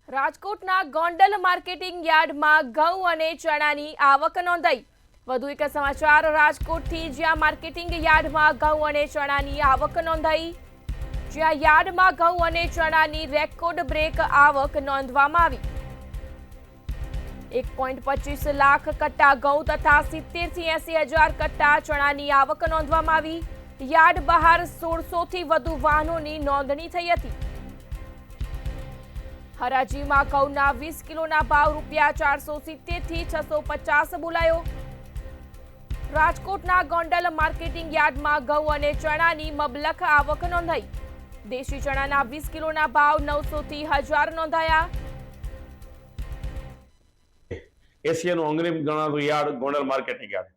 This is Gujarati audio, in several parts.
રાજકોટના ગોંડલ માર્કેટિંગ યાર્ડમાં ઘઉં અને ચણાની આવક નોંધાઈ। વધુ એક સમાચાર રાજકોટથી, જ્યાં માર્કેટિંગ યાર્ડમાં ઘઉં અને ચણાની આવક નોંધાઈ। જ્યાં યાર્ડમાં ઘઉં અને ચણાની રેકોર્ડ બ્રેક આવક નોંધવામાં આવી। 1.25 લાખ કટ્ટા ઘઉં તથા 70 થી 80 હજાર કટ્ટા ચણાની આવક નોંધવામાં આવી। યાર્ડ બહાર 1600 થી વધુ વાહનોની નોંધણી થઈ હતી। હરાજીમાં ઘઉંના 20 કિલોના ભાવ ₹470 થી 650 બોલાયો। રાજકોટના ગોંડલ માર્કેટિંગ યાર્ડમાં ઘઉં અને ચણાની મબલખ આવક નોંધાઈ। દેશી ચણાના 20 કિલોના ભાવ 900 થી 1000 નોંધાયા। એશિયાનું અંગ્રેમ ગણાતું યાર્ડ ગોંડલ માર્કેટિંગ યાર્ડ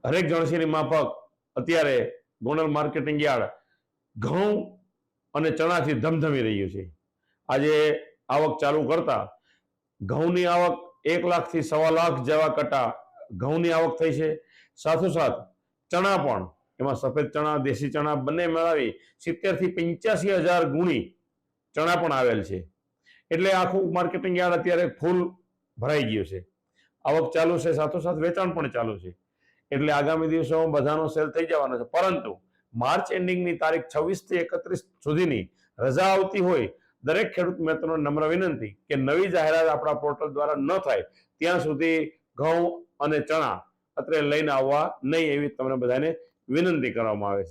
હરેક ગણશીની માફક અત્યારે ગોંડલ માર્કેટિંગ યાર્ડ ઘઉં અને ચણાથી ધમધમી રહ્યું છે। આજે આવક ચાલુ કરતા ઘઉંની આવક 1 લાખ થી 1.25 લાખ જેવા કટ્ટા ઘઉંની આવક થઈ છે। સાથોસાથ ચણા પણ, એમાં સફેદ ચણા, દેશી ચણા બંને મેળવી 70 થી 85 હજાર ગુણી ચણા પણ આવેલ છે। એટલે આખું માર્કેટિંગ યાર્ડ અત્યારે ફૂલ ભરાઈ ગયું છે। આવક ચાલુ છે, સાથોસાથ વેચાણ પણ ચાલુ છે। એટલે આગામી દિવસોમાં બધાનો સેલ થઈ જવાનો છે। પરંતુ માર્ચ એન્ડિંગની તારીખ 26 થી 31 સુધીની રજા આવતી હોય દરેક ખેડૂત મિત્રોને નમ્ર વિનંતી કે નવી જાહેરાત આપણા પોર્ટલ દ્વારા ન થાય ત્યાં સુધી ઘઉં અને ચણા અત્રે લઈને આવવા નહીં, એવી તમને બધાને વિનંતી કરવામાં આવે છે।